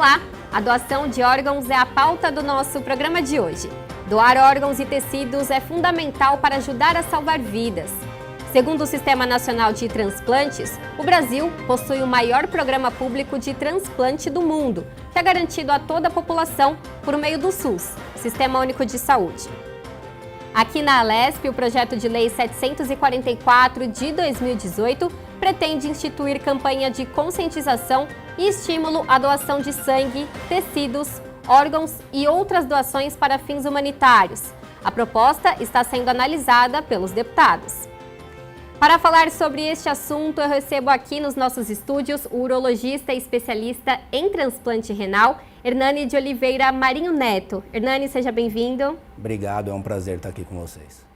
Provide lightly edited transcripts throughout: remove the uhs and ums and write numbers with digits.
Olá! A doação de órgãos é a pauta do nosso programa de hoje. Doar órgãos e tecidos é fundamental para ajudar a salvar vidas. Segundo o Sistema Nacional de Transplantes, o Brasil possui o maior programa público de transplante do mundo, que é garantido a toda a população por meio do SUS, Sistema Único de Saúde. Aqui na Alesp, o projeto de lei 744 de 2018 pretende instituir campanha de conscientização e estímulo à doação de sangue, tecidos, órgãos e outras doações para fins humanitários. A proposta está sendo analisada pelos deputados. Para falar sobre este assunto, eu recebo aqui nos nossos estúdios o urologista e especialista em transplante renal, Hernani de Oliveira Marinho Neto. Hernani, seja bem-vindo. Obrigado, é um prazer estar aqui com vocês.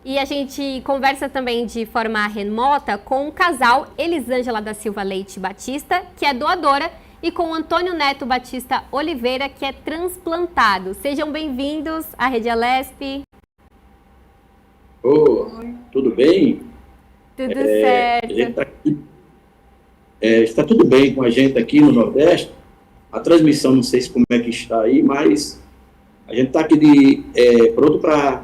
E a gente conversa também de forma remota com o casal Elisângela da Silva Leite Batista, que é doadora, e com o Antônio Neto Batista Oliveira, que é transplantado. Sejam bem-vindos à Rede Alesp. Tudo bem? Tudo certo. Está tudo bem com a gente aqui no Nordeste. A transmissão, não sei como é que está aí, mas a gente está aqui pronto para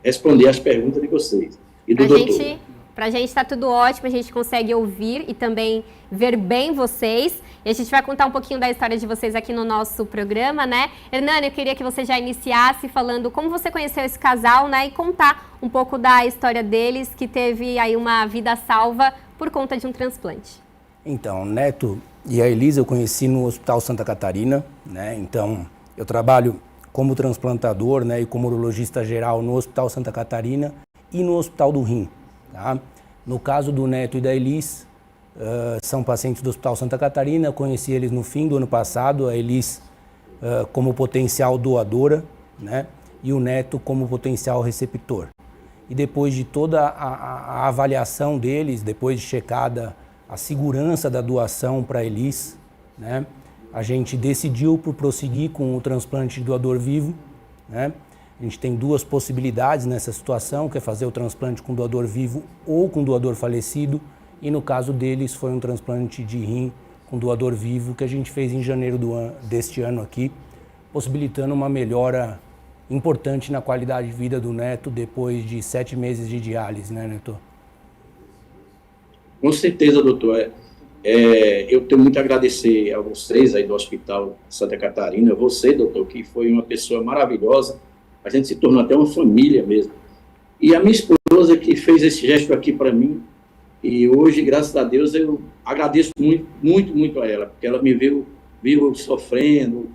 responder as perguntas de vocês e do doutor. Para a gente está tudo ótimo, a gente consegue ouvir e também ver bem vocês. E a gente vai contar um pouquinho da história de vocês aqui no nosso programa, né? Hernani, eu queria que você já iniciasse falando como você conheceu esse casal, né? E contar um pouco da história deles, que teve aí uma vida salva por conta de um transplante. Então, Neto e a Elisa eu conheci no Hospital Santa Catarina, né? Então, eu trabalho como transplantador, né? E como urologista geral no Hospital Santa Catarina e no Hospital do Rim, tá? No caso do Neto e da Elis, são pacientes do Hospital Santa Catarina, eu conheci eles no fim do ano passado, a Elis como potencial doadora, né? E o Neto como potencial receptor. E depois de toda a avaliação deles, depois de checada a segurança da doação para a Elis, né? A gente decidiu por prosseguir com o transplante de doador vivo, né? A gente tem duas possibilidades nessa situação, que é fazer o transplante com doador vivo ou com doador falecido, e no caso deles foi um transplante de rim com doador vivo que a gente fez em janeiro deste ano aqui, possibilitando uma melhora importante na qualidade de vida do Neto depois de 7 meses de diálise, né, Neto? Com certeza, doutor. Eu tenho muito a agradecer a vocês aí do Hospital Santa Catarina, você, doutor, que foi uma pessoa maravilhosa, a gente se tornou até uma família mesmo. E a minha esposa que fez esse gesto aqui para mim, e hoje, graças a Deus, eu agradeço muito, muito, muito a ela, porque ela me viu sofrendo,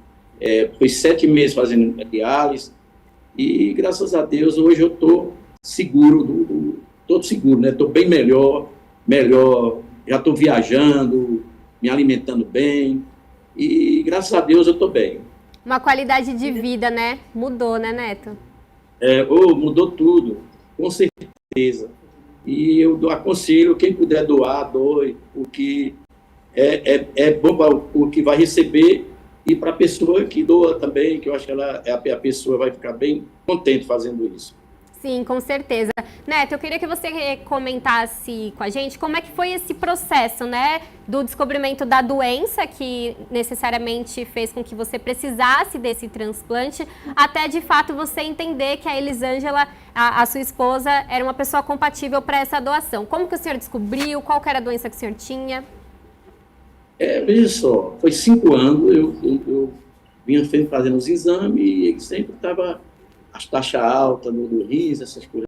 foi 7 meses fazendo diálise, e graças a Deus, hoje eu estou seguro, estou seguro, né? Estou bem melhor, já estou viajando, me alimentando bem, e graças a Deus eu estou bem. Uma qualidade de vida, né? Mudou, né, Neto? Mudou tudo, com certeza. E eu aconselho, quem puder doar, doe, porque é bom para o que vai receber e para a pessoa que doa também, que eu acho que a pessoa vai ficar bem contente fazendo isso. Sim, com certeza. Neto, eu queria que você comentasse com a gente como é que foi esse processo, né, do descobrimento da doença que necessariamente fez com que você precisasse desse transplante, até de fato você entender que a Elisângela, a sua esposa, era uma pessoa compatível para essa doação. Como que o senhor descobriu? Qual que era a doença que o senhor tinha? Veja só, foi 5 anos, eu vinha fazendo os exames e sempre estava as taxas altas no RIS, essas coisas.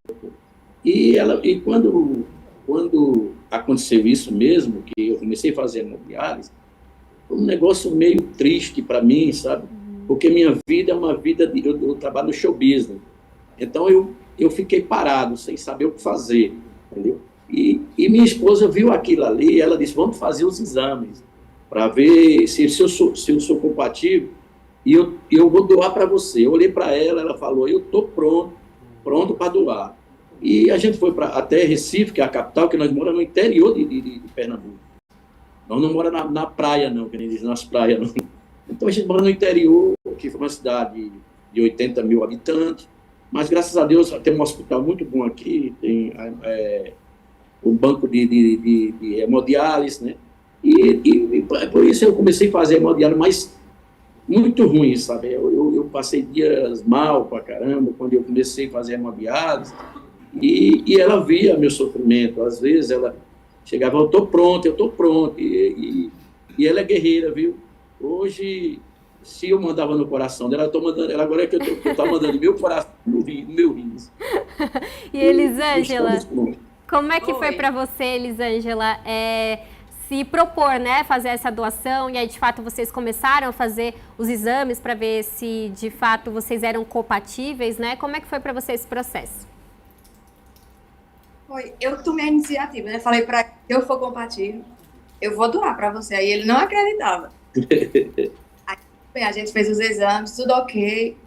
E quando aconteceu isso mesmo, que eu comecei a fazer hemodiálise, foi um negócio meio triste para mim, sabe? Porque minha vida é uma vida eu trabalho no show business. Então eu fiquei parado, sem saber o que fazer, entendeu? E minha esposa viu aquilo ali, ela disse, vamos fazer os exames, para ver se eu sou compatível, e eu vou doar para você. Eu olhei para ela, ela falou, eu estou pronto para doar. E a gente foi até Recife, que é a capital, que nós moramos no interior de Pernambuco. Nós não moramos na praia, não, que nem diz, nas praias, não. Então a gente mora no interior, que foi uma cidade de 80 mil habitantes, mas graças a Deus tem um hospital muito bom aqui, tem o banco de hemodiálise, né? E por isso eu comecei a fazer hemodiálise, mas muito ruim, sabe? Eu passei dias mal pra caramba quando eu comecei a fazer hemodiálise, e ela via meu sofrimento. Às vezes ela chegava, eu estou pronto, e ela é guerreira, viu? Hoje, se eu mandava no coração dela, eu estou mandando, ela agora é que eu estou mandando meu coração no meu rins. E Elisângela, como é que foi para você, Elisângela, se propor, né, fazer essa doação, e aí de fato vocês começaram a fazer os exames para ver se de fato vocês eram compatíveis, né? Como é que foi para você esse processo? Eu tomei a iniciativa, né? Falei para ele, se eu for compatível, eu vou doar para você. Aí ele não acreditava. Aí a gente fez os exames, tudo ok.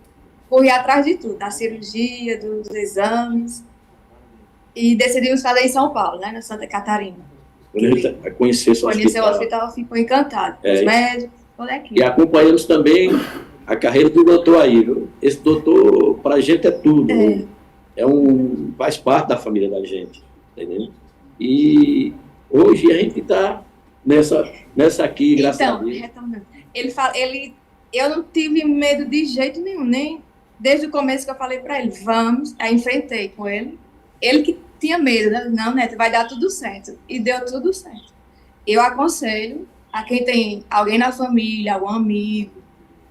Corri atrás de tudo, da cirurgia, dos exames. E decidimos fazer em São Paulo, né? Na Santa Catarina. Conheceu o hospital, ficou encantado. Os médicos, toda a equipe. E acompanhamos também a carreira do doutor aí, viu? Esse doutor, para a gente, é tudo. Faz parte da família da gente, entendeu? E hoje a gente está nessa aqui, graças a Deus. Retornando. Eu não tive medo de jeito nenhum, nem desde o começo que eu falei para ele, vamos, aí enfrentei com ele. Ele que tinha medo, né? Não, Neto, vai dar tudo certo. E deu tudo certo. Eu aconselho a quem tem alguém na família, algum amigo,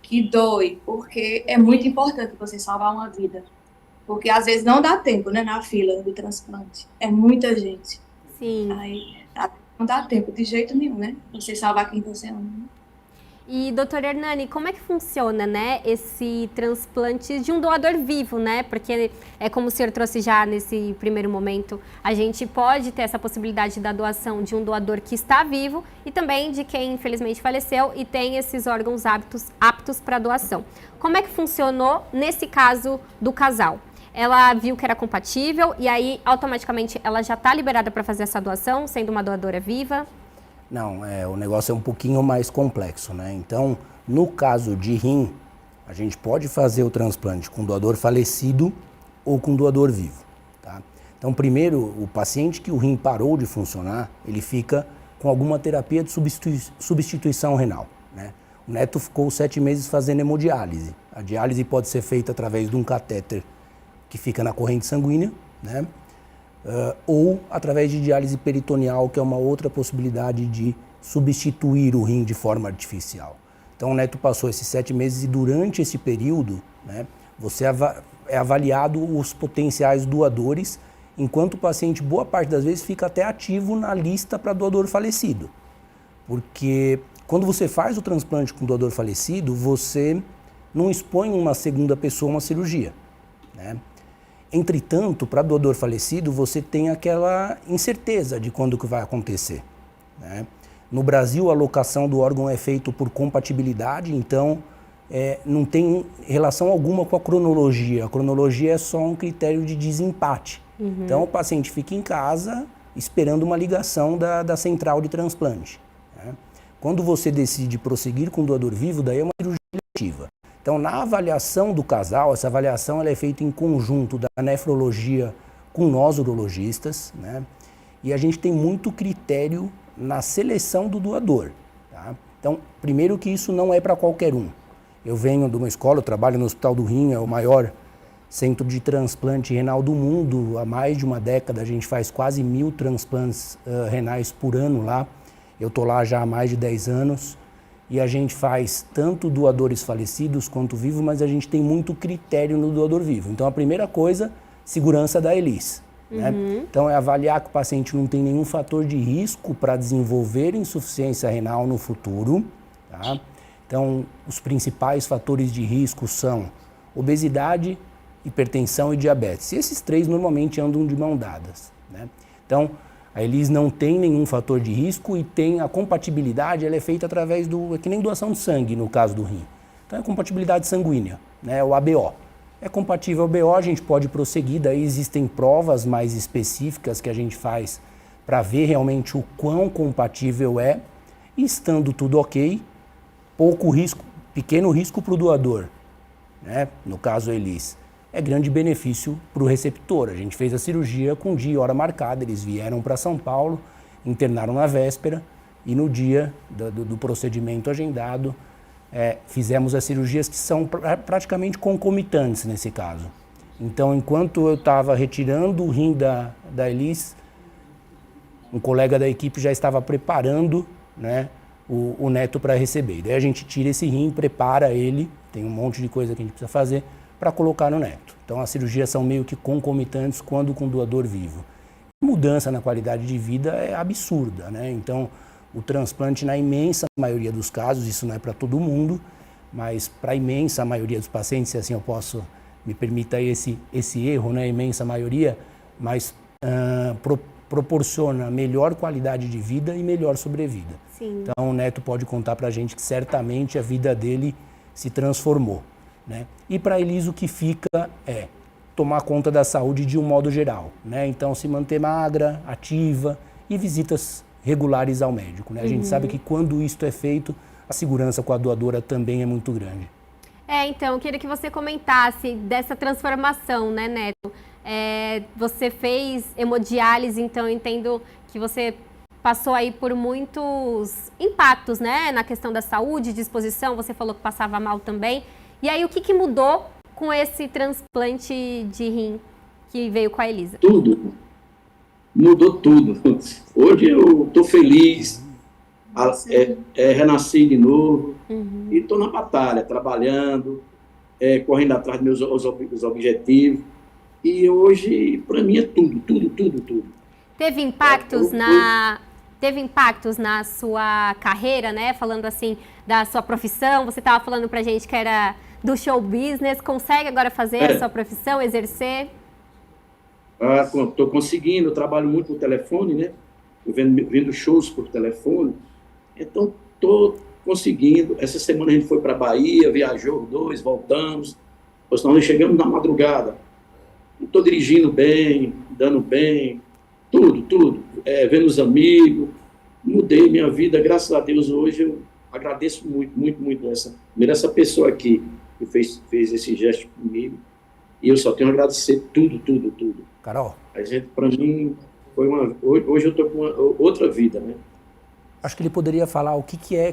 que doe, porque é muito importante você salvar uma vida. Porque às vezes não dá tempo, né, na fila do transplante. É muita gente. Sim. Aí não dá tempo de jeito nenhum, né? Você salvar quem você ama. E, doutor Hernani, como é que funciona, né, esse transplante de um doador vivo, né? Porque, como o senhor trouxe já nesse primeiro momento, a gente pode ter essa possibilidade da doação de um doador que está vivo e também de quem, infelizmente, faleceu e tem esses órgãos aptos para doação. Como é que funcionou nesse caso do casal? Ela viu que era compatível e aí, automaticamente, ela já está liberada para fazer essa doação, sendo uma doadora viva? Não, o negócio é um pouquinho mais complexo, né? Então, no caso de rim, a gente pode fazer o transplante com doador falecido ou com doador vivo, tá? Então, primeiro, o paciente que o rim parou de funcionar, ele fica com alguma terapia de substituição renal, né? O Neto ficou 7 meses fazendo hemodiálise. A diálise pode ser feita através de um catéter que fica na corrente sanguínea, né? Ou através de diálise peritoneal, que é uma outra possibilidade de substituir o rim de forma artificial. Então o Neto passou esses 7 meses e durante esse período, né, você é avaliado os potenciais doadores, enquanto o paciente, boa parte das vezes, fica até ativo na lista para doador falecido. Porque quando você faz o transplante com doador falecido, você não expõe uma segunda pessoa a uma cirurgia, né? Entretanto, para doador falecido, você tem aquela incerteza de quando que vai acontecer, né? No Brasil, a alocação do órgão é feita por compatibilidade, então não tem relação alguma com a cronologia. A cronologia é só um critério de desempate. Então, o paciente fica em casa esperando uma ligação da central de transplante, né? Quando você decide prosseguir com o doador vivo, daí é uma cirurgia eletiva. Então, na avaliação do casal, essa avaliação ela é feita em conjunto da nefrologia com nós urologistas, né? E a gente tem muito critério na seleção do doador, tá? Então, primeiro que isso não é para qualquer um. Eu venho de uma escola, eu trabalho no Hospital do Rim, é o maior centro de transplante renal do mundo. Há mais de uma década a gente faz quase 1000 transplantes renais por ano lá. Eu estou lá já há mais de 10 anos. E a gente faz tanto doadores falecidos quanto vivos, mas a gente tem muito critério no doador vivo. Então, a primeira coisa, segurança da Elis, né? Então, é avaliar que o paciente não tem nenhum fator de risco para desenvolver insuficiência renal no futuro, tá? Então, os principais fatores de risco são obesidade, hipertensão e diabetes. E esses 3 normalmente andam de mão dadas, né? Então, a Elis não tem nenhum fator de risco e tem a compatibilidade, ela é feita através é que nem doação de sangue no caso do rim. Então é compatibilidade sanguínea, né, o ABO. É compatível ao ABO, a gente pode prosseguir, daí existem provas mais específicas que a gente faz para ver realmente o quão compatível é, e estando tudo ok, pouco risco, pequeno risco para o doador, né, no caso a Elis. É grande benefício para o receptor. A gente fez a cirurgia com dia e hora marcada, eles vieram para São Paulo, internaram na véspera, e no dia do procedimento agendado, fizemos as cirurgias que são praticamente concomitantes nesse caso. Então, enquanto eu estava retirando o rim da Elis, um colega da equipe já estava preparando, né, o neto para receber. Daí a gente tira esse rim, prepara ele, tem um monte de coisa que a gente precisa fazer para colocar no neto. Então as cirurgias são meio que concomitantes quando com doador vivo. A mudança na qualidade de vida é absurda, né? Então o transplante, na imensa maioria dos casos, isso não é para todo mundo, mas para a imensa maioria dos pacientes, se assim eu posso, me permita esse erro, né? Imensa maioria, mas proporciona melhor qualidade de vida e melhor sobrevida. Sim. Então o neto pode contar para a gente que certamente a vida dele se transformou, né? E para a Elis o que fica é tomar conta da saúde de um modo geral, né? Então se manter magra, ativa e visitas regulares ao médico, né? A gente sabe que quando isso é feito, a segurança com a doadora também é muito grande. Então, eu queria que você comentasse dessa transformação, né, Neto? Você fez hemodiálise, então eu entendo que você passou aí por muitos impactos, né, na questão da saúde, disposição, você falou que passava mal também. E aí, o que mudou com esse transplante de rim que veio com a Elisa? Tudo. Mudou tudo. Hoje eu estou feliz, renasci de novo, e estou na batalha, trabalhando, correndo atrás dos meus objetivos. E hoje, para mim, é tudo. Teve impactos na sua carreira, né? Falando assim, da sua profissão. Você estava falando pra gente que era do show business. Consegue agora fazer a sua profissão, exercer? Estou conseguindo, eu trabalho muito no telefone, né? Vendo shows por telefone. Então, estou conseguindo. Essa semana a gente foi para a Bahia, viajou 2, voltamos. Nós chegamos na madrugada. Estou dirigindo bem, dando bem, tudo. Vendo os amigos. Mudei minha vida, graças a Deus. Hoje eu agradeço muito essa pessoa aqui que fez esse gesto comigo. E eu só tenho a agradecer tudo. Carol? A gente, para mim, hoje eu estou com outra vida, né? Acho que ele poderia falar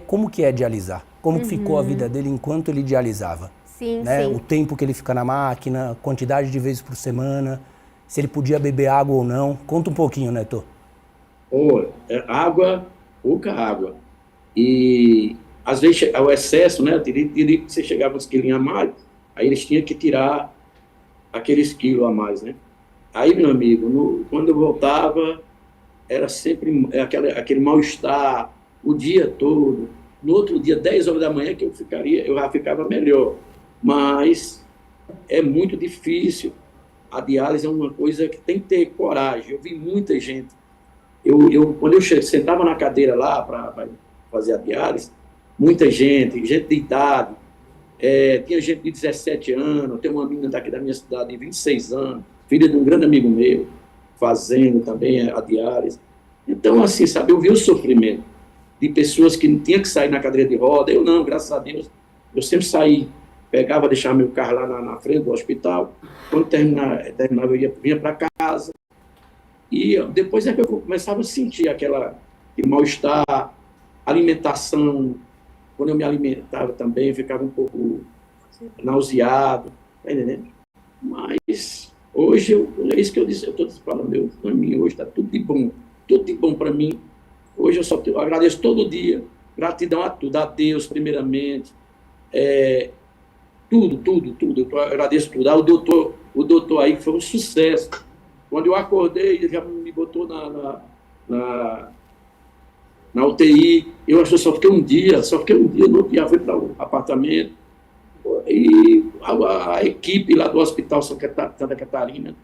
como que é dialisar, como que ficou a vida dele enquanto ele dialisava. Sim, né? sim. O tempo que ele fica na máquina, quantidade de vezes por semana, se ele podia beber água ou não. Conta um pouquinho, Neto. Água, pouca água. E, às vezes, o excesso, né? Você chegava uns quilinhos a mais, aí eles tinham que tirar aqueles quilos a mais, né? Aí, meu amigo, quando eu voltava, era sempre aquele mal-estar, o dia todo. No outro dia, 10 horas da manhã, que eu já ficava melhor. Mas é muito difícil. A diálise é uma coisa que tem que ter coragem. Eu vi muita gente. Quando eu sentava na cadeira lá para fazer a diálise, muita gente de idade, tinha gente de 17 anos, tem uma menina daqui da minha cidade de 26 anos, filha de um grande amigo meu, fazendo também a diálise. Então, assim, sabe, eu vi o sofrimento de pessoas que não tinham que sair na cadeira de roda. Eu não, graças a Deus, eu sempre saí, pegava, deixava meu carro lá na frente do hospital. Quando terminava eu vinha para casa. E depois é que eu começava a sentir aquele mal-estar, alimentação. Quando eu me alimentava também, eu ficava um pouco nauseado, tá entendendo? Mas hoje, é isso que eu disse, eu estou falando, para mim hoje está tudo de bom para mim. Hoje eu agradeço todo dia, gratidão a tudo, a Deus primeiramente, tudo, eu agradeço tudo. O doutor aí foi um sucesso. Quando eu acordei, ele já me botou na UTI, eu acho que só fiquei um dia, no outro dia fui para o apartamento, e a equipe lá do Hospital Santa Catarina,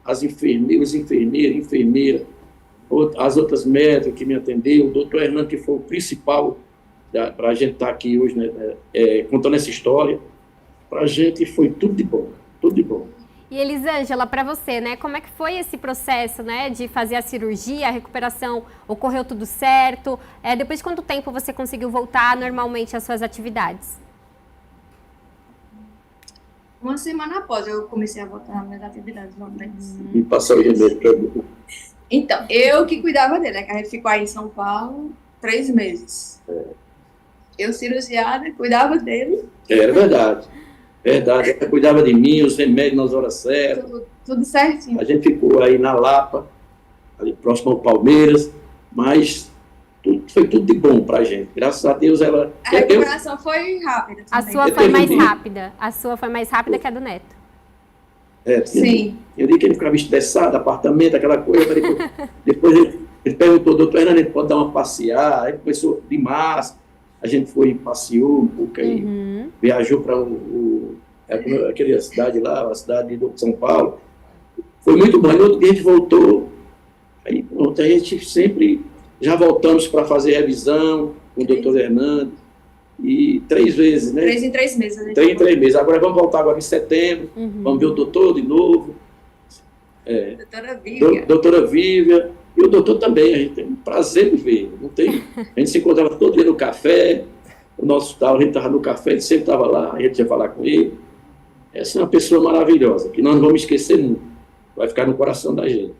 as enfermeiras, as outras médicas que me atenderam, o doutor Hernando, que foi o principal para a gente estar aqui hoje, né, contando essa história, para a gente foi tudo de bom. E Elisângela, para você, né, como é que foi esse processo, né, de fazer a cirurgia, a recuperação, ocorreu tudo certo? Depois de quanto tempo você conseguiu voltar normalmente às suas atividades? Uma semana após eu comecei a voltar às minhas atividades normais. E passar o remédio para mim. Então, eu que cuidava dele, né, que a gente ficou aí em São Paulo, 3 meses. Eu cirurgiada, cuidava dele. Era verdade. Verdade. Ela cuidava de mim, os remédios nas horas certas. Tudo certinho. A gente ficou aí na Lapa, ali próximo ao Palmeiras, mas foi tudo de bom pra gente. Graças a Deus ela... A recuperação foi rápida também. A sua foi mais rápida. A sua foi mais rápida que a do Neto. Sim. Eu disse que ele ficava estressado, apartamento, aquela coisa. Depois ele perguntou, doutor Hernani, ele pode dar uma passear? Aí começou de março, a gente foi, passeou um pouco aí, viajou para aquela cidade lá, a cidade de São Paulo. Foi muito bom. E outro dia a gente voltou, aí pronto, a gente sempre, já voltamos para fazer revisão com o doutor Hernani, e 3 vezes, né? 3 em 3 meses. 3 em 3 meses. Agora vamos voltar agora em setembro, vamos ver o doutor de novo. Doutora Vívia. Doutora Vívia. E o doutor também, a gente tem um prazer de ver. A gente se encontrava todo dia no café, no nosso hospital, a gente estava no café, ele sempre estava lá, a gente ia falar com ele. Essa é uma pessoa maravilhosa, que nós não vamos esquecer nunca. Vai ficar no coração da gente.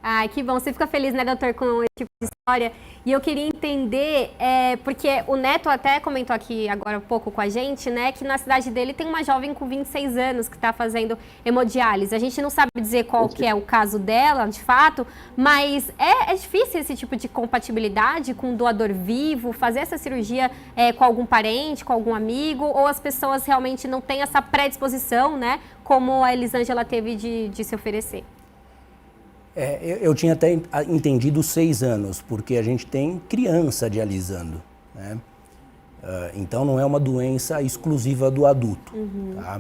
Ai, que bom. Você fica feliz, né, doutor, com esse tipo de história. E eu queria entender, porque o Neto até comentou aqui agora um pouco com a gente, né, que na cidade dele tem uma jovem com 26 anos que está fazendo hemodiálise. A gente não sabe dizer qual que é o caso dela, de fato, mas é difícil esse tipo de compatibilidade com um doador vivo, fazer essa cirurgia com algum parente, com algum amigo, ou as pessoas realmente não têm essa predisposição, né, como a Elisângela teve de se oferecer? Eu tinha até entendido 6 anos, porque a gente tem criança dialisando, né? Então não é uma doença exclusiva do adulto. Tá?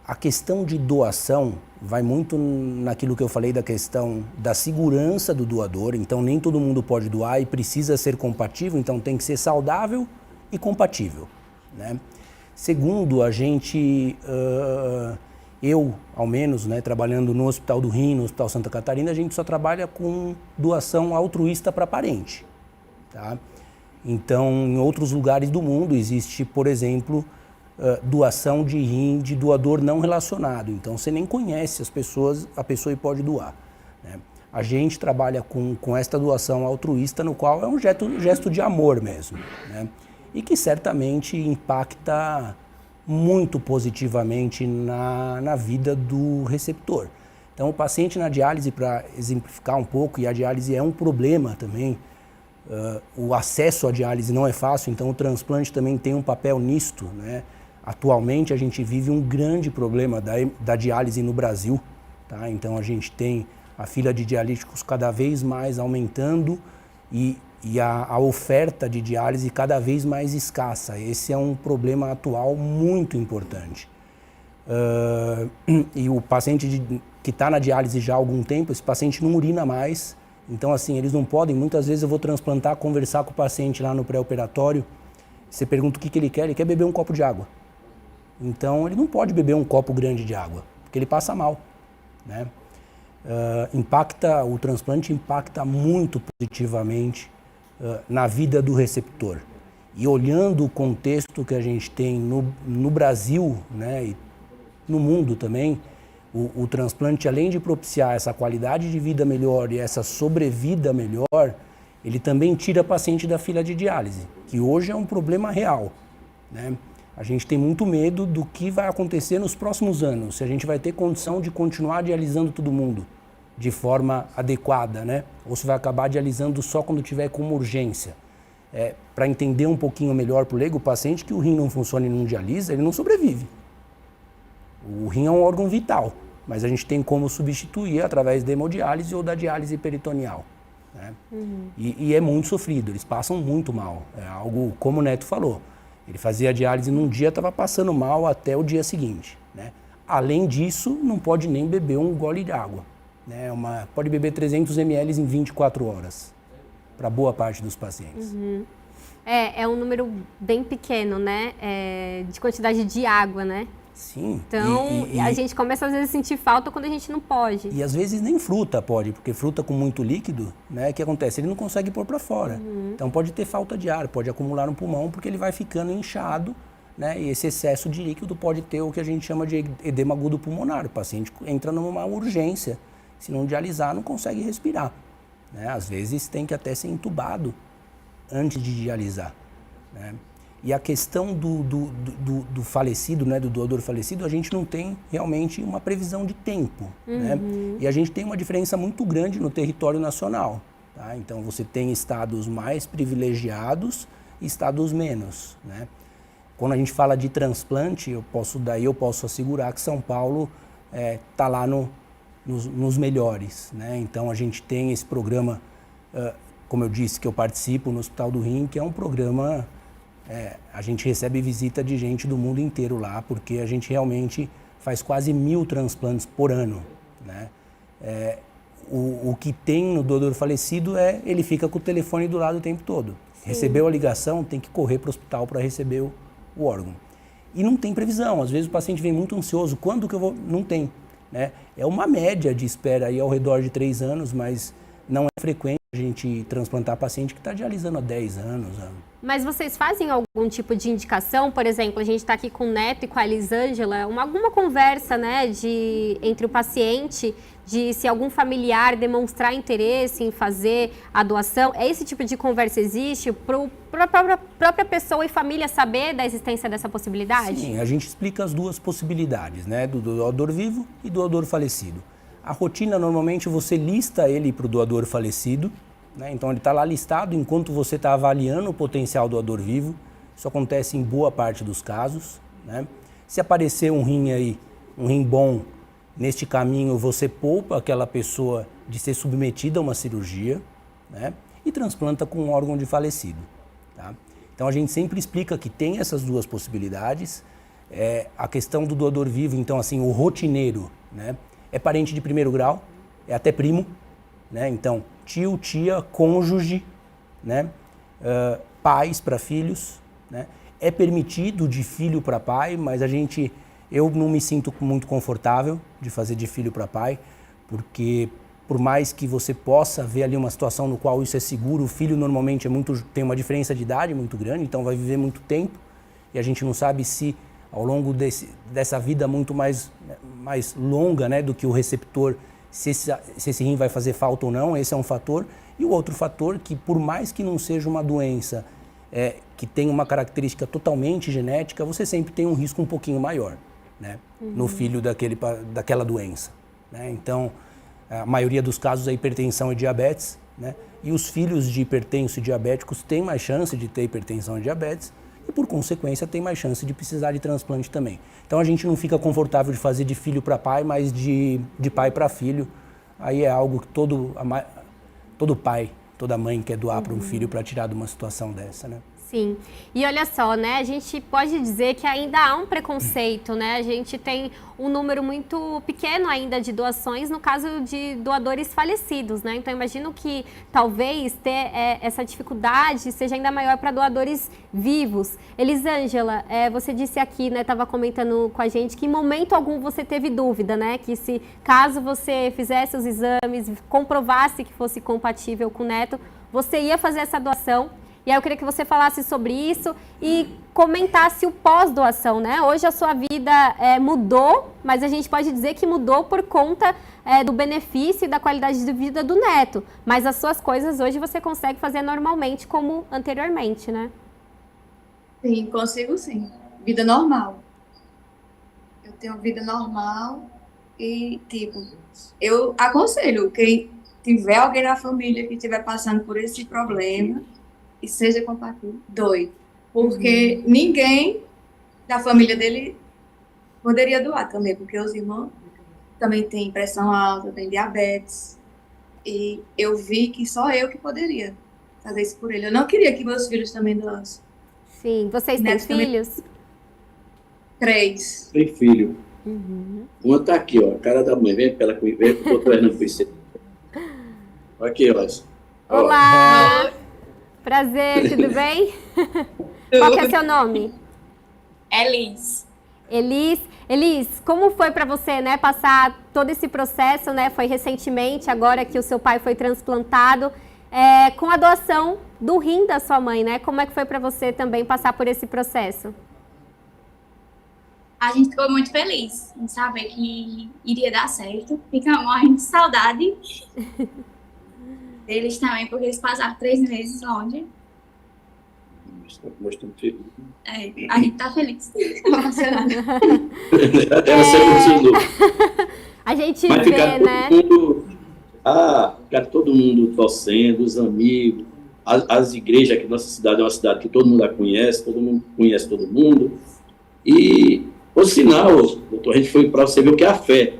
A questão de doação vai muito naquilo que eu falei da questão da segurança do doador. Então nem todo mundo pode doar e precisa ser compatível, então tem que ser saudável e compatível, né? Segundo, a gente... eu, ao menos, né, trabalhando no Hospital do Rim, no Hospital Santa Catarina, a gente só trabalha com doação altruísta para parente. Tá? Então, em outros lugares do mundo existe, por exemplo, doação de rim de doador não relacionado. Então, você nem conhece a pessoa e pode doar. Né? A gente trabalha com esta doação altruísta, no qual é um gesto de amor mesmo, né? E que certamente impacta muito positivamente na vida do receptor. Então, o paciente na diálise, para exemplificar um pouco, e a diálise é um problema também, o acesso à diálise não é fácil, então o transplante também tem um papel nisto, né? Atualmente, a gente vive um grande problema da diálise no Brasil, tá? Então, a gente tem a fila de dialíticos cada vez mais aumentando e a oferta de diálise cada vez mais escassa. Esse é um problema atual muito importante. E o paciente que está na diálise já há algum tempo, esse paciente não urina mais. Então, assim, eles não podem. Muitas vezes eu vou transplantar, conversar com o paciente lá no pré-operatório. Você pergunta o que ele quer beber um copo de água. Então, ele não pode beber um copo grande de água, porque ele passa mal, né? O transplante impacta muito positivamente na vida do receptor. E olhando o contexto que a gente tem no Brasil, né, e no mundo também, o transplante, além de propiciar essa qualidade de vida melhor e essa sobrevida melhor, ele também tira paciente da fila de diálise, que hoje é um problema real, né? A gente tem muito medo do que vai acontecer nos próximos anos, se a gente vai ter condição de continuar dialisando todo mundo de forma adequada, né? Ou se vai acabar dialisando só quando tiver com uma urgência. Para entender um pouquinho melhor para o leigo, o paciente que o rim não funciona e não dialisa, ele não sobrevive. O rim é um órgão vital, mas a gente tem como substituir através da hemodiálise ou da diálise peritoneal, né? E é muito sofrido, eles passam muito mal. É algo, como o Neto falou, ele fazia a diálise num dia, estava passando mal até o dia seguinte, né? Além disso, não pode nem beber um gole de água. Né, pode beber 300 ml em 24 horas, para boa parte dos pacientes. É um número bem pequeno, né, de quantidade de água, né? Sim. Então, a gente começa às vezes a sentir falta quando a gente não pode. E às vezes nem fruta pode, porque fruta com muito líquido, né, o que acontece? Ele não consegue pôr para fora. Então pode ter falta de ar, pode acumular no pulmão, porque ele vai ficando inchado, né, e esse excesso de líquido pode ter o que a gente chama de edema agudo pulmonar. O paciente entra numa urgência. Se não dialisar, não consegue respirar. né? Às vezes tem que até ser entubado antes de dialisar, né? E a questão do falecido, né, do doador falecido, a gente não tem realmente uma previsão de tempo, né? E a gente tem uma diferença muito grande no território nacional, tá? Então você tem estados mais privilegiados e estados menos, né? Quando a gente fala de transplante, eu posso assegurar que São Paulo está lá nos melhores, né? Então a gente tem esse programa, como eu disse, que eu participo no Hospital do Rim, que é um programa, a gente recebe visita de gente do mundo inteiro lá, porque a gente realmente faz quase 1000 transplantes por ano, né? O que tem no doador falecido ele fica com o telefone do lado o tempo todo. Sim. Recebeu a ligação, tem que correr para o hospital para receber o órgão. E não tem previsão, às vezes o paciente vem muito ansioso, quando que eu vou? Não tem, né? É uma média de espera aí ao redor de 3 anos, mas não é frequente a gente transplantar paciente que está dialisando há 10 anos. Mas vocês fazem algum tipo de indicação? Por exemplo, a gente está aqui com o Neto e com a Elisângela, alguma conversa, né, entre o paciente, de se algum familiar demonstrar interesse em fazer a doação. Esse tipo de conversa existe para a própria pessoa e família saber da existência dessa possibilidade? Sim, a gente explica as duas possibilidades, né, do doador vivo e do doador falecido. A rotina, normalmente, você lista ele para o doador falecido, né? Então ele está lá listado enquanto você está avaliando o potencial doador vivo. Isso acontece em boa parte dos casos, né? Se aparecer um rim aí, um rim bom, neste caminho você poupa aquela pessoa de ser submetida a uma cirurgia, né? E transplanta com um órgão de falecido, tá? Então a gente sempre explica que tem essas duas possibilidades. A questão do doador vivo, então assim, o rotineiro, né? É parente de primeiro grau, é até primo, né? Então, tio, tia, cônjuge, né? Pais para filhos, né? É permitido de filho para pai, mas eu não me sinto muito confortável de fazer de filho para pai, porque por mais que você possa ver ali uma situação no qual isso é seguro, o filho normalmente tem uma diferença de idade muito grande, então vai viver muito tempo, e a gente não sabe se ao longo dessa vida muito mais longa, né, do que o receptor, se esse rim vai fazer falta ou não, esse é um fator. E o outro fator, que por mais que não seja uma doença que tem uma característica totalmente genética, você sempre tem um risco um pouquinho maior, né, no filho daquela doença, né? Então, a maioria dos casos é hipertensão e diabetes, né? E os filhos de hipertensos e diabéticos têm mais chance de ter hipertensão e diabetes, e, por consequência, tem mais chance de precisar de transplante também. Então, a gente não fica confortável de fazer de filho para pai, mas de pai para filho. Aí é algo que todo pai, toda mãe quer doar para um filho para tirar de uma situação dessa, né? Sim. E olha só, né, a gente pode dizer que ainda há um preconceito, né? A gente tem um número muito pequeno ainda de doações no caso de doadores falecidos, né? Então, imagino que talvez ter essa dificuldade seja ainda maior para doadores vivos. Elisângela, você disse aqui, né, estava comentando com a gente que em momento algum você teve dúvida, né? Que se caso você fizesse os exames, comprovasse que fosse compatível com o neto, você ia fazer essa doação. E aí eu queria que você falasse sobre isso e comentasse o pós-doação, né? Hoje a sua vida mudou, mas a gente pode dizer que mudou por conta do benefício e da qualidade de vida do neto. Mas as suas coisas hoje você consegue fazer normalmente como anteriormente, né? Sim, consigo sim. Vida normal. Eu tenho vida normal e, tipo, eu aconselho quem tiver alguém na família que estiver passando por esse problema e seja compatível, doe. Porque ninguém da família dele poderia doar também, porque os irmãos também têm pressão alta, têm diabetes. E eu vi que só eu que poderia fazer isso por ele. Eu não queria que meus filhos também doassem. Sim. Vocês têm filhos? Também. 3. Tem filho. Uma tá aqui, ó, a cara da mãe. Vem para ela, vem pro doutor Hernando conhecer. Aqui, ó. Olá! Prazer, tudo bem? Qual que é seu nome? Elis. Elis, como foi para você, né, passar todo esse processo, né? Foi recentemente, agora que o seu pai foi transplantado, com a doação do rim da sua mãe, né? Como é que foi para você também passar por esse processo? A gente ficou muito feliz em saber que iria dar certo. Fica morrendo de saudade. Deles também, porque eles passaram 3 meses longe. Nós estamos felizes. A gente tá feliz. Ela se emocionou. A gente Mas vê, ficar né? ficar todo mundo torcendo, os amigos, as igrejas, que nossa cidade é uma cidade que todo mundo a conhece, todo mundo conhece todo mundo. E o sinal, doutor, a gente foi para você ver o que é a fé.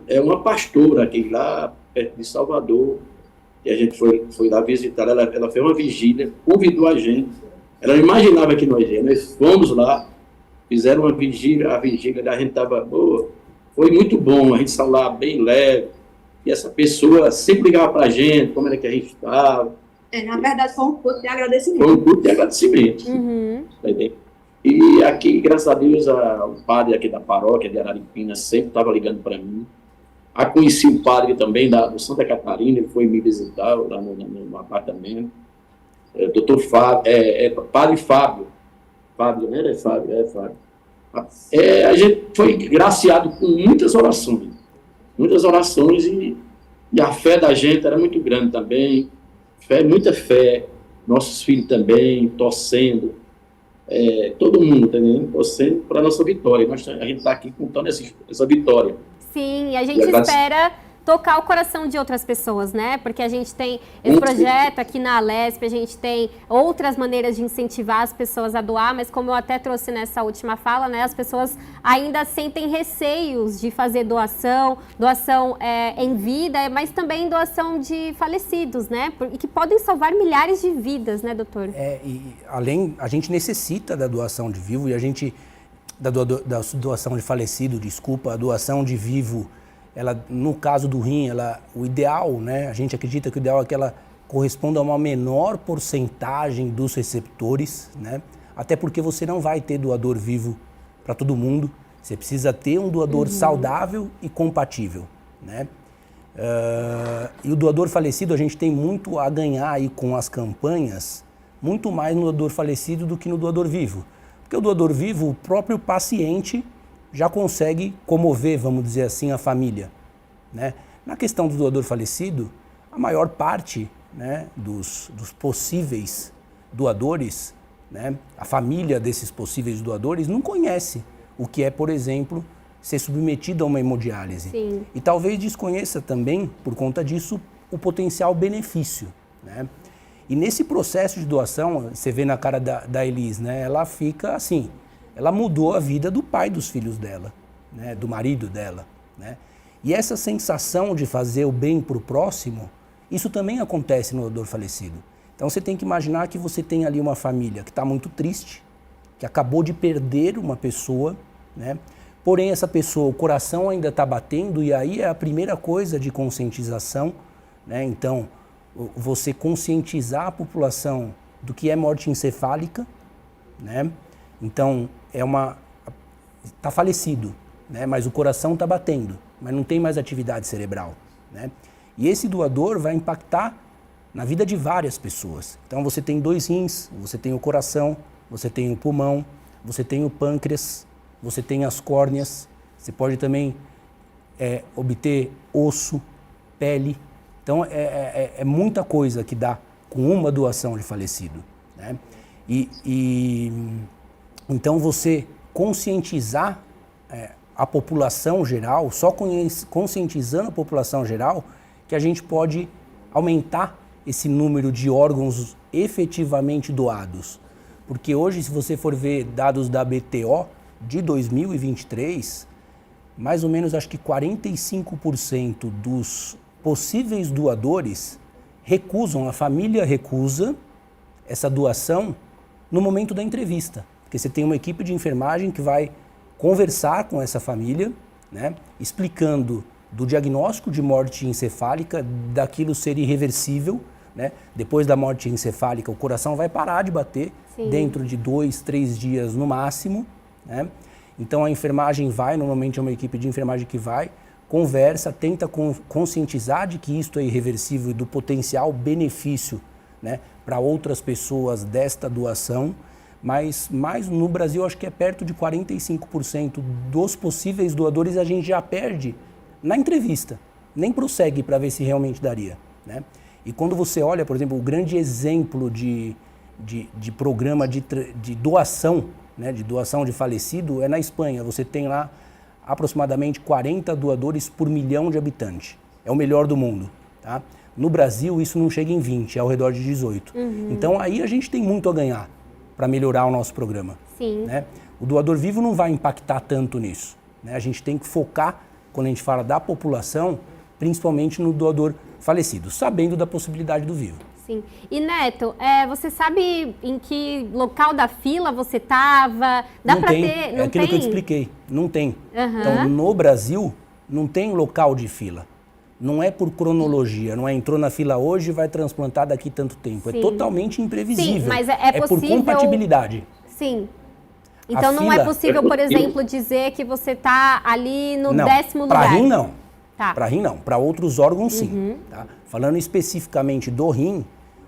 É uma pastora aqui lá perto de Salvador, e a gente foi lá visitar, ela fez uma vigília, convidou a gente. Ela não imaginava que nós íamos, nós fomos lá, fizeram uma vigília, a gente estava boa, foi muito bom, a gente saiu lá bem leve, e essa pessoa sempre ligava para a gente, como era que a gente estava. Na verdade, foi um culto de agradecimento. Foi um culto de agradecimento. Uhum. Tá entendendo? E aqui, graças a Deus, o padre aqui da paróquia de Araripina sempre estava ligando para mim. Conheci o padre também do Santa Catarina, ele foi me visitar lá no apartamento. Doutor Fábio, padre Fábio. Fábio, né? Fábio. A gente foi graciado com muitas orações. E a fé da gente era muito grande também. Muita fé. Nossos filhos também, torcendo. Todo mundo, tá entendendo? Torcendo para a nossa vitória. A gente está aqui contando essa vitória. Sim, e a gente espera tocar o coração de outras pessoas, né? Porque a gente tem esse projeto aqui na Alesp, a gente tem outras maneiras de incentivar as pessoas a doar, mas como eu até trouxe nessa última fala, né? As pessoas ainda sentem receios de fazer doação em vida, mas também doação de falecidos, né? E que podem salvar milhares de vidas, né, doutor? A gente necessita da doação de vivo e a gente... Da doação de falecido, desculpa, a doação de vivo, ela, no caso do rim, o ideal, né? A gente acredita que o ideal é que ela corresponda a uma menor porcentagem dos receptores, né? Até porque você não vai ter doador vivo para todo mundo, você precisa ter um doador saudável e compatível, né? E o doador falecido, a gente tem muito a ganhar aí com as campanhas, muito mais no doador falecido do que no doador vivo. Porque o doador vivo, o próprio paciente já consegue comover, vamos dizer assim, a família, né? Na questão do doador falecido, a maior parte, né, dos possíveis doadores, né, a família desses possíveis doadores não conhece o que é, por exemplo, ser submetido a uma hemodiálise. Sim. E talvez desconheça também, por conta disso, o potencial benefício, né? E nesse processo de doação, você vê na cara da Elis, né? Ela fica assim, ela mudou a vida do pai dos filhos dela, né? Do marido dela, né? E essa sensação de fazer o bem para o próximo, isso também acontece no doador falecido. Então você tem que imaginar que você tem ali uma família que está muito triste, que acabou de perder uma pessoa, né? Porém essa pessoa, o coração ainda está batendo e aí é a primeira coisa de conscientização, né? Então, você conscientizar a população do que é morte encefálica, né? Então, tá falecido, né? Mas o coração está batendo, mas não tem mais atividade cerebral, né? E esse doador vai impactar na vida de várias pessoas. Então, você tem 2 rins, você tem o coração, você tem o pulmão, você tem o pâncreas, você tem as córneas, você pode também obter osso, pele. Então, é muita coisa que dá com uma doação de falecido, né? Então, você conscientizar a população geral, só conscientizando a população geral, que a gente pode aumentar esse número de órgãos efetivamente doados. Porque hoje, se você for ver dados da BTO de 2023, mais ou menos, acho que 45% dos possíveis doadores recusam, a família recusa essa doação no momento da entrevista. Porque você tem uma equipe de enfermagem que vai conversar com essa família, né, explicando do diagnóstico de morte encefálica, daquilo ser irreversível, né? Depois da morte encefálica, o coração vai parar de bater. Sim. Dentro de 2, 3 dias no máximo, né? Então a enfermagem vai, normalmente é uma equipe de enfermagem que vai, conversa, tenta conscientizar de que isto é irreversível e do potencial benefício, né, para outras pessoas desta doação, mas no Brasil acho que é perto de 45% dos possíveis doadores a gente já perde na entrevista, nem prossegue para ver se realmente daria, né? E quando você olha, por exemplo, o grande exemplo de programa de doação, né, de doação de falecido, é na Espanha. Você tem lá aproximadamente 40 doadores por 1 milhão de habitantes. É o melhor do mundo. Tá? No Brasil, isso não chega em 20, é ao redor de 18. Então, aí a gente tem muito a ganhar para melhorar o nosso programa. Sim. Né? O doador vivo não vai impactar tanto nisso. Né? A gente tem que focar, quando a gente fala da população, principalmente no doador falecido, sabendo da possibilidade do vivo. Sim. E Neto, você sabe em que local da fila você estava? Dá para ter? Não é aquilo que eu te expliquei. Não tem. Uhum. Então, no Brasil, não tem local de fila. Não é por cronologia, não é entrou na fila hoje e vai transplantar daqui tanto tempo. Sim. É totalmente imprevisível. Sim, mas é por possível... compatibilidade. Sim. Então não é possível, por exemplo, dizer que você está ali no 10º lugar. Para rim, não. Tá. Para rim, não. Para outros órgãos, sim. Tá? Falando especificamente do rim,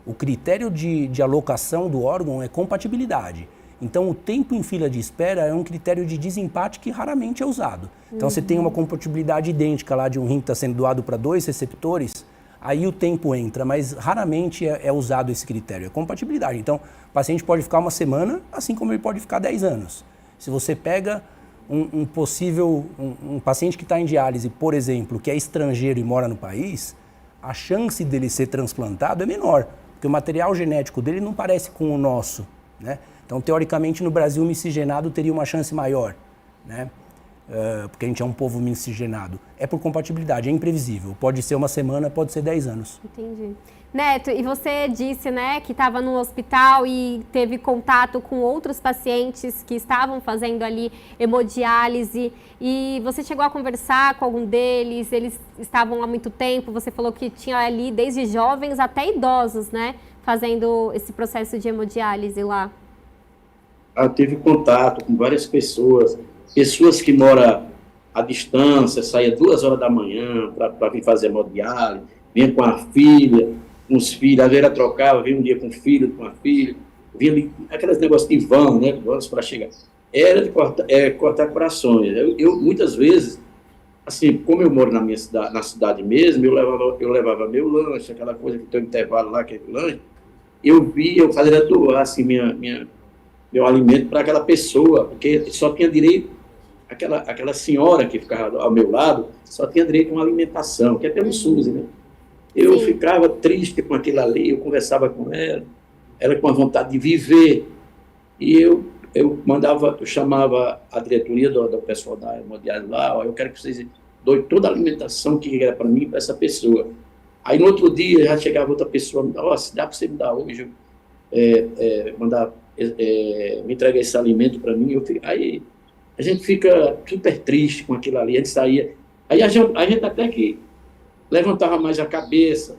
o critério de alocação do órgão é compatibilidade. Então, o tempo em fila de espera é um critério de desempate que raramente é usado. Então, você tem uma compatibilidade idêntica lá de um rim que está sendo doado para 2 receptores, aí o tempo entra, mas raramente é usado esse critério, é compatibilidade. Então, o paciente pode ficar 1 semana, assim como ele pode ficar 10 anos. Se você pega um paciente que está em diálise, por exemplo, que é estrangeiro e mora no país, a chance dele ser transplantado é menor, porque o material genético dele não parece com o nosso, né? Então, teoricamente, no Brasil, o miscigenado teria uma chance maior, né? Porque a gente é um povo miscigenado. É por compatibilidade, é imprevisível. Pode ser 1 semana, pode ser 10 anos. Entendi. Neto, e você disse, né, que estava no hospital e teve contato com outros pacientes que estavam fazendo ali hemodiálise, e você chegou a conversar com algum deles? Eles estavam há muito tempo, você falou que tinha ali desde jovens até idosos, né, fazendo esse processo de hemodiálise lá. Eu tive contato com várias pessoas que moram à distância, saía 2 horas da manhã para vir fazer hemodiálise, vinha com a filha, com os filhos, às vezes trocava, vinha um dia com o filho, com a filha, vinha ali, aqueles negócios de vão, né, vamos para chegar. Era de cortar corações. Eu, muitas vezes, assim, como eu moro na cidade mesmo, eu levava meu lanche, aquela coisa que tem um intervalo lá, aquele lanche, eu fazia doar, assim, meu alimento para aquela pessoa, porque só tinha direito, aquela senhora que ficava ao meu lado, só tinha direito a uma alimentação, que é pelo SUS, né? Eu ficava triste com aquilo ali, eu conversava com ela com a vontade de viver, e eu chamava a diretoria do pessoal da hemodiálise lá, eu quero que vocês doem toda a alimentação que era para mim, para essa pessoa. Aí no outro dia já chegava outra pessoa, se dá para você me dar hoje, me entrega esse alimento para mim, aí a gente fica super triste com aquilo ali, a gente saía, aí a gente até que levantava mais a cabeça,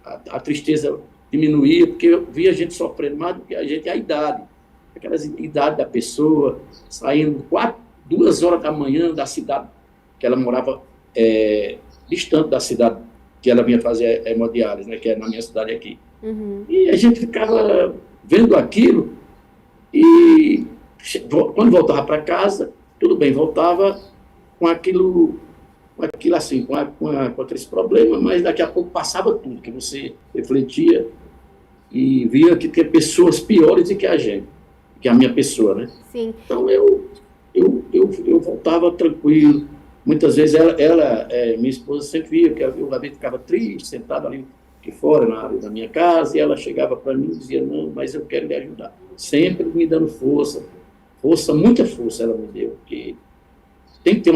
a tristeza diminuía, porque eu via a gente sofrendo mais do que a gente, a idade da pessoa, saindo 2 horas da manhã da cidade, que ela morava distante da cidade que ela vinha fazer hemodiálise, né, que é na minha cidade aqui. E a gente ficava vendo aquilo, e quando voltava para casa, tudo bem, voltava com aquilo assim, com aqueles problemas, mas daqui a pouco passava tudo, que você refletia e via que tinha pessoas piores do que a gente, que a minha pessoa, né? Sim. Então eu voltava tranquilo. Muitas vezes minha esposa sempre via, que eu ficava triste, sentado ali aqui fora, na área da minha casa, e ela chegava para mim e dizia, não, mas eu quero lhe ajudar. Sempre me dando força, muita força ela me deu, porque tem que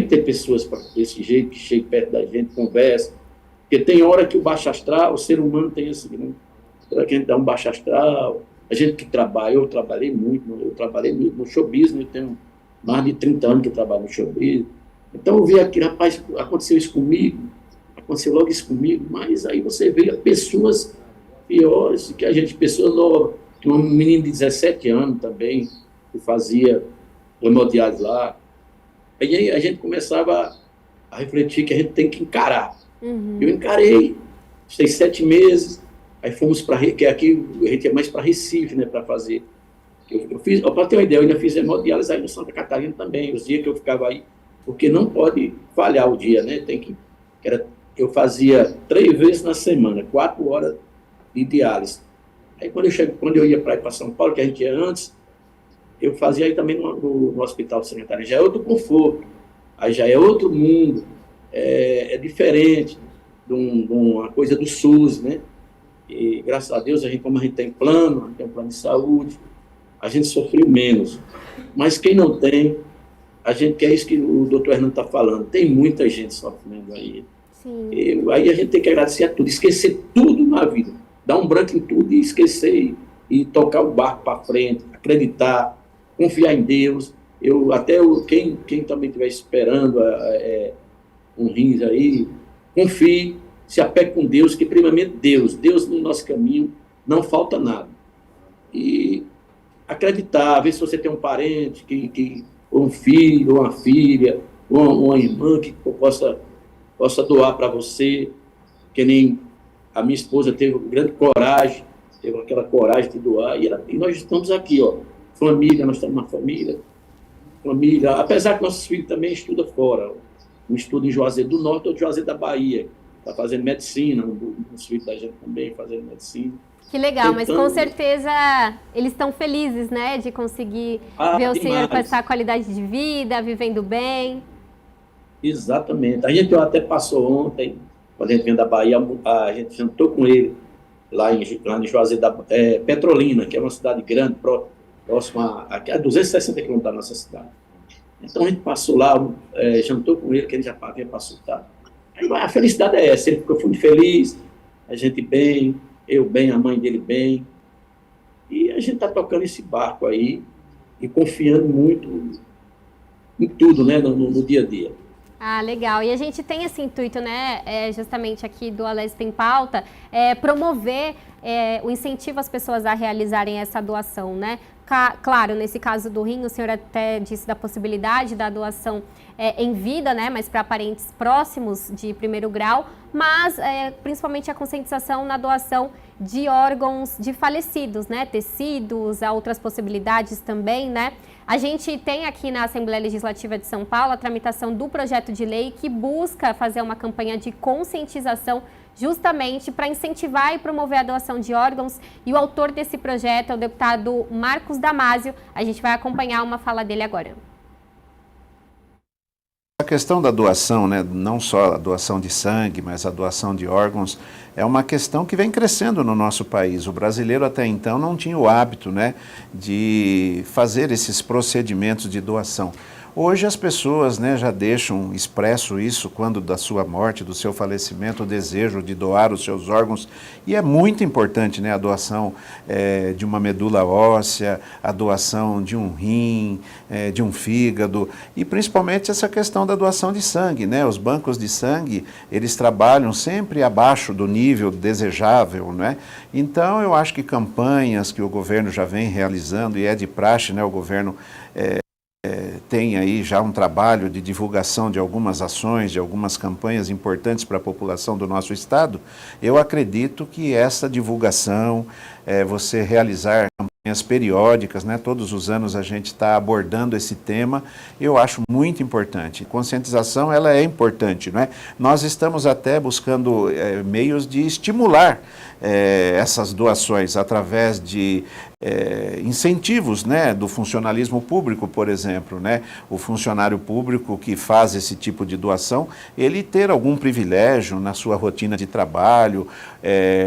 ter pessoas desse jeito, que cheguem perto da gente, conversa, porque tem hora que o baixo astral, o ser humano tem assim, né? Será que a gente dá um baixo astral? A gente que trabalha, eu trabalhei muito no show business, eu tenho mais de 30 anos que eu trabalho no show business, então eu vi aqui, rapaz, aconteceu isso comigo, aconteceu logo isso comigo, mas aí você vê pessoas piores que a gente, pessoas novas, tinha um menino de 17 anos também, que fazia hemodiálise lá, aí a gente começava a refletir que a gente tem que encarar. Eu encarei, 6, 7 meses, aí fomos para, que aqui a gente ia mais para Recife, né, para fazer. Eu fiz, para ter uma ideia, eu ainda fiz hemodiálise aí no Santa Catarina também, os dias que eu ficava aí, porque não pode falhar o dia, né, era eu fazia 3 vezes na semana, 4 horas de diálise. Aí quando eu ia para São Paulo, que a gente ia antes, eu fazia aí também no Hospital Sanitário. Já é outro conforto, aí já é outro mundo, é diferente de uma coisa do SUS, né? E graças a Deus, como a gente tem plano de saúde, a gente sofreu menos. Mas quem não tem, a gente quer isso que o doutor Hernando está falando, tem muita gente sofrendo aí. Sim. Aí a gente tem que agradecer a tudo, esquecer tudo na vida, dar um branco em tudo e esquecer e tocar o barco para frente, acreditar, confiar em Deus. Quem também estiver esperando um rins aí, confie, se apegue com Deus, que primeiramente Deus no nosso caminho, não falta nada. E acreditar, ver se você tem um parente, ou um filho, ou uma filha, ou uma irmã que possa doar para você, que nem a minha esposa teve grande coragem, teve aquela coragem de doar, e nós estamos aqui, família, nós estamos na família, apesar que nossos filhos também estudam fora, um estuda em Juazeiro do Norte, outro em Juazeiro da Bahia, está fazendo medicina, os filhos da gente também fazendo medicina. Que legal, mas com certeza eles estão felizes, né, de conseguir ver o senhor com essa qualidade de vida, vivendo bem. Exatamente. A gente até passou ontem, quando a gente vem da Bahia, a gente jantou com ele lá em Juazeiro da Petrolina, que é uma cidade grande, próxima a 260 quilômetros da nossa cidade. Então a gente passou lá, jantou com ele, que ele já havia passado. Tá? A felicidade é essa, ele ficou muito feliz, a gente bem, eu bem, a mãe dele bem, e a gente está tocando esse barco aí e confiando muito em tudo, né, no dia a dia. Ah, legal. E a gente tem esse intuito, né, justamente aqui do Alesp em Pauta, promover o incentivo às pessoas a realizarem essa doação, né? Claro, nesse caso do rim, o senhor até disse da possibilidade da doação em vida, né, mas para parentes próximos de primeiro grau, mas principalmente a conscientização na doação de órgãos de falecidos, né, tecidos, há outras possibilidades também, né. A gente tem aqui na Assembleia Legislativa de São Paulo a tramitação do projeto de lei que busca fazer uma campanha de conscientização justamente para incentivar e promover a doação de órgãos, e o autor desse projeto é o deputado Marcos Damasio. A gente vai acompanhar uma fala dele agora. A questão da doação, né, não só a doação de sangue, mas a doação de órgãos, é uma questão que vem crescendo no nosso país. O brasileiro até então não tinha o hábito, né, de fazer esses procedimentos de doação. Hoje as pessoas, né, já deixam expresso isso quando da sua morte, do seu falecimento, o desejo de doar os seus órgãos. E é muito importante, né, a doação de uma medula óssea, a doação de um rim, de um fígado, e principalmente essa questão da doação de sangue, né? Os bancos de sangue, eles trabalham sempre abaixo do nível desejável, né? Então eu acho que campanhas que o governo já vem realizando, e é de praxe, né, o governo tem aí já um trabalho de divulgação de algumas ações, de algumas campanhas importantes para a população do nosso estado. Eu acredito que essa divulgação, você realizar campanhas periódicas, né? Todos os anos a gente está abordando esse tema, eu acho muito importante. Conscientização, ela é importante, não é? Nós estamos até buscando meios de estimular essas doações através de incentivos, né, do funcionalismo público, por exemplo, né? O funcionário público que faz esse tipo de doação, ele ter algum privilégio na sua rotina de trabalho,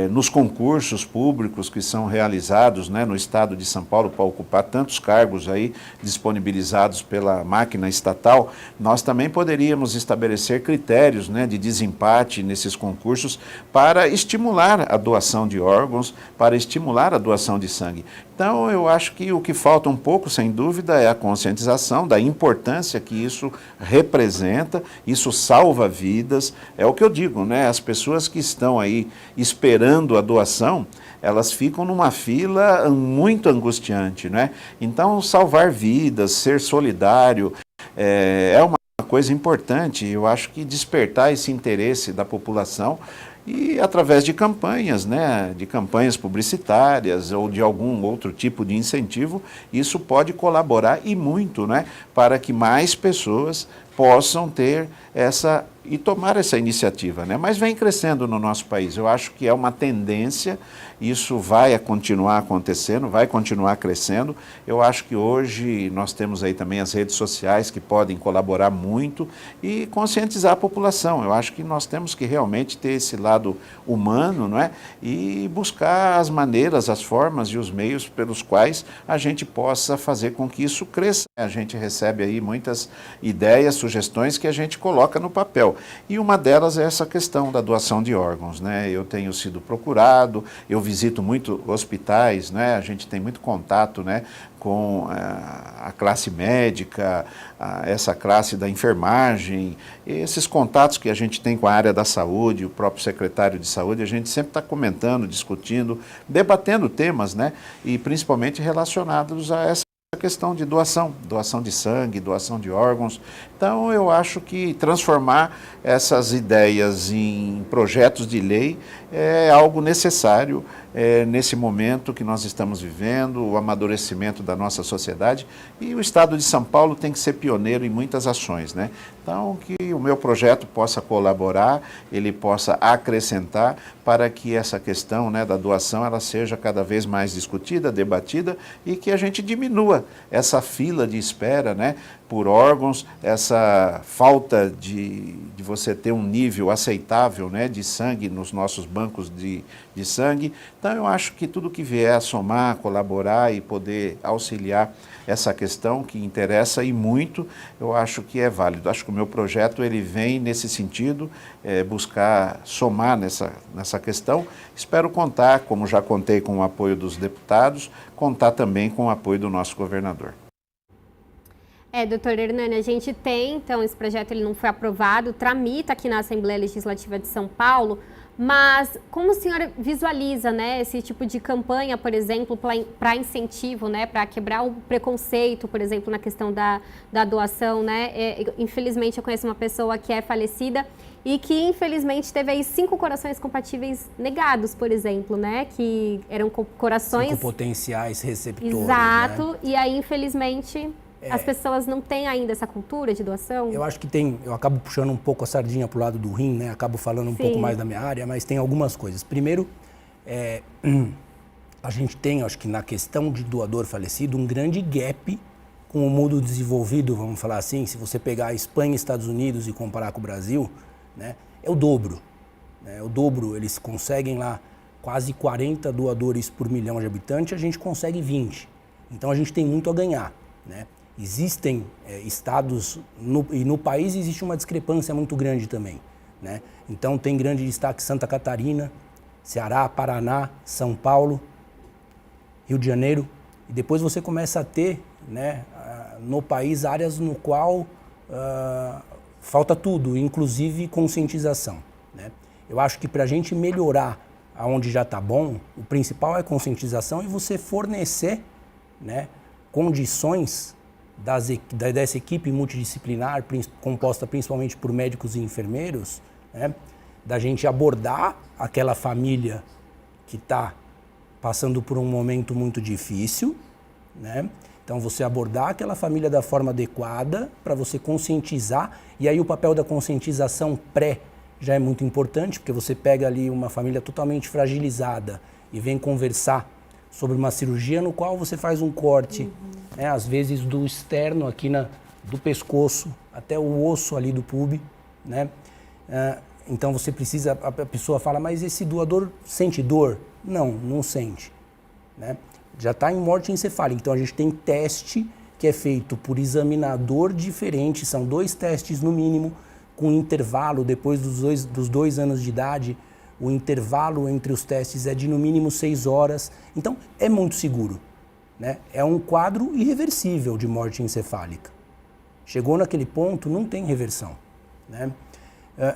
nos concursos públicos que são realizados, né, no estado de São Paulo para ocupar tantos cargos aí disponibilizados pela máquina estatal, nós também poderíamos estabelecer critérios, né, de desempate nesses concursos para estimular a doação de órgãos, para estimular a doação de sangue. Então, eu acho que o que falta um pouco, sem dúvida, é a conscientização da importância que isso representa, isso salva vidas. É o que eu digo, né? As pessoas que estão aí esperando a doação, elas ficam numa fila muito angustiante, né? Então, salvar vidas, ser solidário, é uma coisa importante. Eu acho que despertar esse interesse da população, e através de campanhas, né, de campanhas publicitárias ou de algum outro tipo de incentivo, isso pode colaborar e muito, né, para que mais pessoas possam ter essa e tomar essa iniciativa, né? Mas vem crescendo no nosso país. Eu acho que é uma tendência, isso vai continuar acontecendo, vai continuar crescendo. Eu acho que hoje nós temos aí também as redes sociais que podem colaborar muito e conscientizar a população. Eu acho que nós temos que realmente ter esse lado humano, não é? E buscar as maneiras, as formas e os meios pelos quais a gente possa fazer com que isso cresça. A gente recebe aí muitas ideias, sugestões que a gente coloca no papel. E uma delas é essa questão da doação de órgãos, né? Eu tenho sido procurado, eu visito muito hospitais, né? A gente tem muito contato, né, com a classe médica, essa classe da enfermagem, esses contatos que a gente tem com a área da saúde, o próprio secretário de saúde, a gente sempre está comentando, discutindo, debatendo temas, né? E principalmente relacionados a essa questão de doação de sangue, doação de órgãos. Então, eu acho que transformar essas ideias em projetos de lei é algo necessário nesse momento que nós estamos vivendo, o amadurecimento da nossa sociedade, e o Estado de São Paulo tem que ser pioneiro em muitas ações, né? Então, que o meu projeto possa colaborar, ele possa acrescentar para que essa questão, né, da doação ela seja cada vez mais discutida, debatida, e que a gente diminua essa fila de espera, né, por órgãos, essa falta de você ter um nível aceitável, né, de sangue nos nossos bancos de sangue. Então, eu acho que tudo que vier a somar, colaborar e poder auxiliar essa questão que interessa e muito, eu acho que é válido. Acho que o meu projeto ele vem nesse sentido, buscar somar nessa questão. Espero contar, como já contei com o apoio dos deputados, contar também com o apoio do nosso governador. Doutor Hernani, a gente tem, então, esse projeto ele não foi aprovado, tramita aqui na Assembleia Legislativa de São Paulo, mas como o senhor visualiza, né, esse tipo de campanha, por exemplo, para incentivo, né, para quebrar o preconceito, por exemplo, na questão da doação, né? Infelizmente, eu conheço uma pessoa que é falecida e que, infelizmente, teve aí 5 corações compatíveis negados, por exemplo, né, que eram corações... 5 potenciais receptores, Exato, né? E aí, infelizmente... As pessoas não têm ainda essa cultura de doação? Eu acho que tem, eu acabo puxando um pouco a sardinha para o lado do rim, né? Acabo falando um pouco mais da minha área, mas tem algumas coisas. Primeiro, a gente tem, acho que na questão de doador falecido, um grande gap com o mundo desenvolvido, vamos falar assim. Se você pegar a Espanha e Estados Unidos e comparar com o Brasil, né? É o dobro. É o dobro, eles conseguem lá quase 40 doadores por milhão de habitantes, a gente consegue 20. Então a gente tem muito a ganhar, né? Existem estados, e no país existe uma discrepância muito grande também, né? Então tem grande destaque Santa Catarina, Ceará, Paraná, São Paulo, Rio de Janeiro, e depois você começa a ter, né, no país áreas no qual falta tudo, inclusive conscientização, né? Eu acho que para a gente melhorar aonde já está bom, o principal é conscientização e você fornecer, né, condições dessa equipe multidisciplinar, composta principalmente por médicos e enfermeiros, né, da gente abordar aquela família que está passando por um momento muito difícil, né? Então, você abordar aquela família da forma adequada para você conscientizar, e aí o papel da conscientização pré já é muito importante, porque você pega ali uma família totalmente fragilizada e vem conversar sobre uma cirurgia no qual você faz um corte, né, às vezes do externo aqui do pescoço até o osso ali do pube, né? Então você precisa, a pessoa fala, mas esse doador sente dor? Não sente, né? Já está em morte encefálica, então a gente tem teste que é feito por examinador diferente, são 2 testes no mínimo, com intervalo depois dos 2 anos de idade. O intervalo entre os testes é de no mínimo 6 horas. Então, é muito seguro, né? É um quadro irreversível de morte encefálica. Chegou naquele ponto, não tem reversão, né?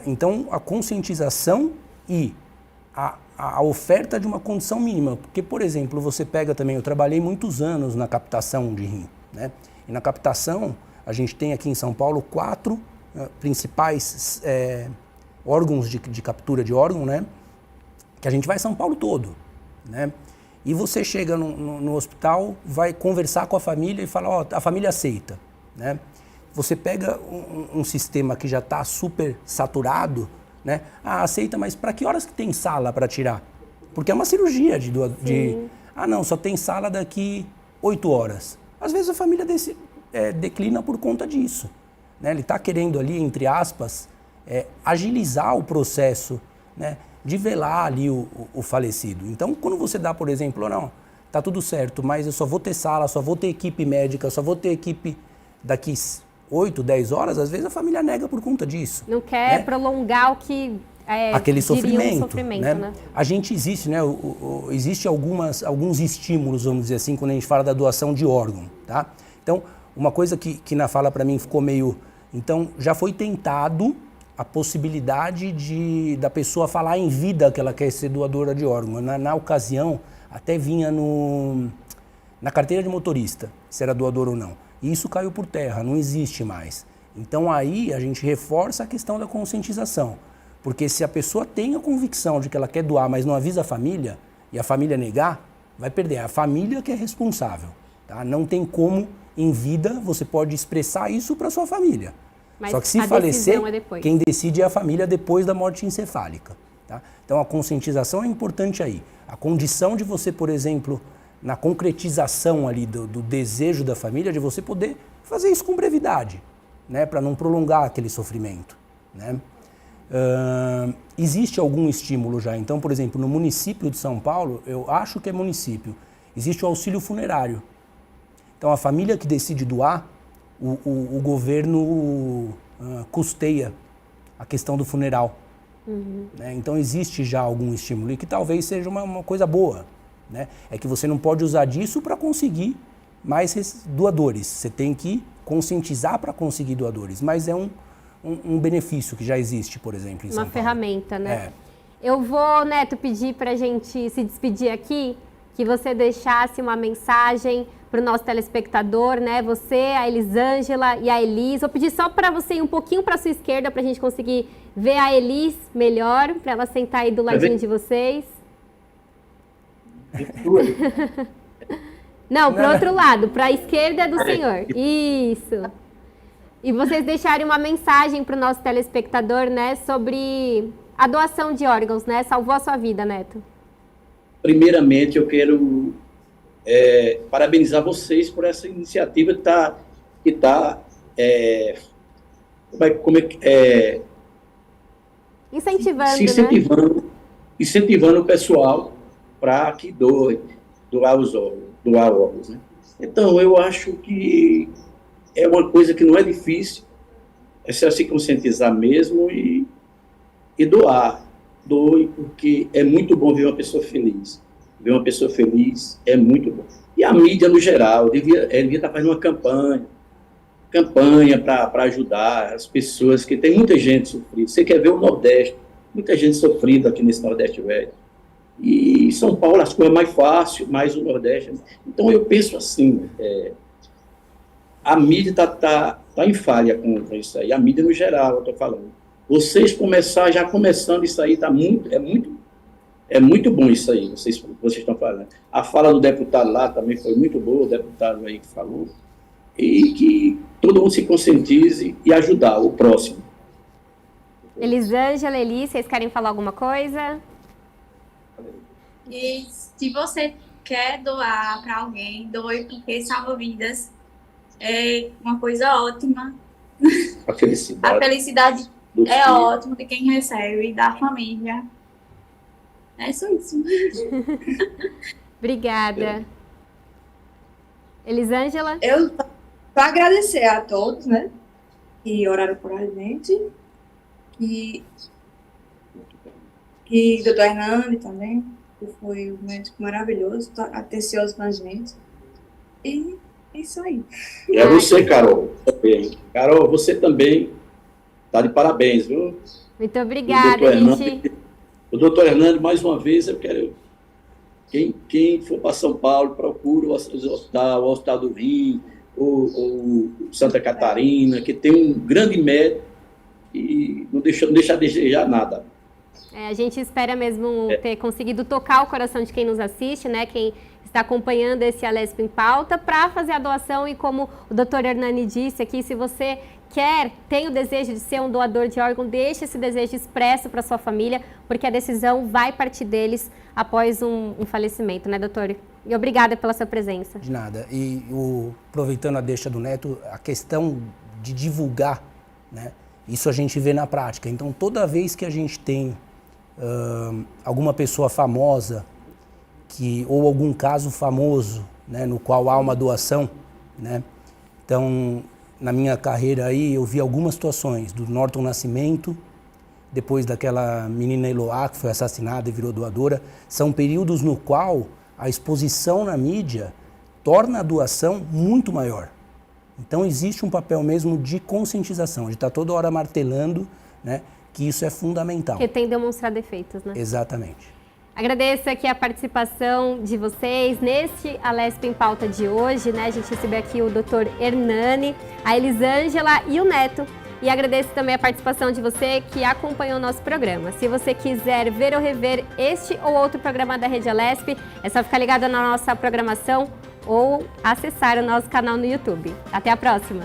Então, a conscientização e a oferta de uma condição mínima. Porque, por exemplo, você pega também... Eu trabalhei muitos anos na captação de rim, né? E na captação, a gente tem aqui em São Paulo 4 principais... órgãos de captura de órgão, né? Que a gente vai São Paulo todo, né? E você chega no hospital, vai conversar com a família e fala, a família aceita, né? você pega um sistema que já está super saturado, né? Aceita, mas para que horas que tem sala para tirar? Porque é uma cirurgia não, só tem sala daqui 8 horas. Às vezes a família declina por conta disso, né? Ele está querendo ali, entre aspas, agilizar o processo, né, de velar ali o falecido. Então, quando você dá, por exemplo, não, tá tudo certo, mas eu só vou ter sala, só vou ter equipe médica, só vou ter equipe daqui 8, 10 horas, às vezes a família nega por conta disso. Não quer, né? prolongar o que aquele sofrimento, né? né? A gente existe, né? Existe alguns estímulos, vamos dizer assim, quando a gente fala da doação de órgão, tá? Então, uma coisa que na fala para mim ficou meio... Então, já foi tentado a possibilidade da pessoa falar em vida que ela quer ser doadora de órgão. Na ocasião, até vinha na carteira de motorista, se era doador ou não. E isso caiu por terra, não existe mais. Então aí a gente reforça a questão da conscientização. Porque se a pessoa tem a convicção de que ela quer doar, mas não avisa a família, e a família negar, vai perder. É a família que é responsável. Tá? Não tem como, em vida, você pode expressar isso para sua família. Mas só que se falecer, depois. quem decide é a família depois da morte encefálica. Tá? Então a conscientização é importante aí. A condição de você, por exemplo, na concretização ali do desejo da família, de você poder fazer isso com brevidade, né? Para não prolongar aquele sofrimento, né? Existe algum estímulo já. Então, por exemplo, no município de São Paulo, eu acho que é município, existe o auxílio funerário. Então, a família que decide doar, o governo custeia a questão do funeral. Né? Então, existe já algum estímulo e que talvez seja uma coisa boa. Né? É que você não pode usar disso para conseguir mais doadores. Você tem que conscientizar para conseguir doadores, mas é um benefício que já existe, por exemplo, em São Paulo. Uma ferramenta, né? Eu vou, Neto, pedir para a gente se despedir aqui, que você deixasse uma mensagem para o nosso telespectador, né? Você, a Elisângela e a Elis. Vou pedir só para você ir um pouquinho para a sua esquerda, para a gente conseguir ver a Elis melhor, para ela sentar aí do ladinho de vocês. Não, para o outro lado, para a esquerda do senhor. Isso. E vocês deixarem uma mensagem para o nosso telespectador, né, sobre a doação de órgãos, né? Salvou a sua vida, Neto. Primeiramente, eu quero parabenizar vocês por essa iniciativa incentivando, né? Incentivando o pessoal para que doar órgãos, né? Então, eu acho que é uma coisa que não é difícil, é só se conscientizar mesmo e doar. Doe, porque é muito bom ver uma pessoa feliz. Ver uma pessoa feliz é muito bom. E a mídia, no geral, devia estar fazendo uma campanha para ajudar as pessoas, que tem muita gente sofrida. Você quer ver o Nordeste, muita gente sofrida aqui nesse Nordeste velho. E São Paulo as coisas mais fácil, mais o Nordeste. Então eu penso assim, a mídia está em falha com isso aí, a mídia no geral, eu estou falando. Vocês começando isso aí, é muito bom isso aí, vocês estão falando. A fala do deputado lá também foi muito boa, o deputado aí que falou, e que todo mundo se conscientize e ajudar o próximo. Elisângela, Elis, vocês querem falar alguma coisa? E se você quer doar para alguém, doe, porque salva vidas. É uma coisa ótima. A felicidade. A felicidade é ótima de quem recebe, da família. É só isso. Obrigada. Elisângela? Eu para agradecer a todos, né, que oraram por a gente, que doutor Hernani também, que foi um médico maravilhoso, atencioso com a gente. E é isso aí. E é você, Carol. Carol, você também está de parabéns, viu? Muito obrigada, O doutor Hernani, mais uma vez, eu quero... Quem for para São Paulo, procura o Hospital do Rio, o Santa Catarina, que tem um grande médico e não deixa a desejar nada. A gente espera mesmo ter conseguido tocar o coração de quem nos assiste, né? Quem está acompanhando esse Alesp em Pauta, para fazer a doação. E como o Dr. Hernani disse aqui, se você tem o desejo de ser um doador de órgão, deixe esse desejo expresso para sua família, porque a decisão vai partir deles após um falecimento, né, doutor? E obrigada pela sua presença. De nada. E aproveitando a deixa do Neto, a questão de divulgar, né? Isso a gente vê na prática. Então, toda vez que a gente tem alguma pessoa famosa ou algum caso famoso, né, no qual há uma doação, né? Então, na minha carreira aí, eu vi algumas situações do Norton Nascimento, depois daquela menina Eloá, que foi assassinada e virou doadora. São períodos no qual a exposição na mídia torna a doação muito maior. Então, existe um papel mesmo de conscientização, de estar toda hora martelando, né, que isso é fundamental. Que tem demonstrado efeitos, né? Exatamente. Agradeço aqui a participação de vocês neste Alesp em Pauta de hoje, né? A gente recebeu aqui o Dr. Hernani, a Elisângela e o Neto. E agradeço também a participação de você que acompanhou o nosso programa. Se você quiser ver ou rever este ou outro programa da Rede Alesp, é só ficar ligado na nossa programação ou acessar o nosso canal no YouTube. Até a próxima!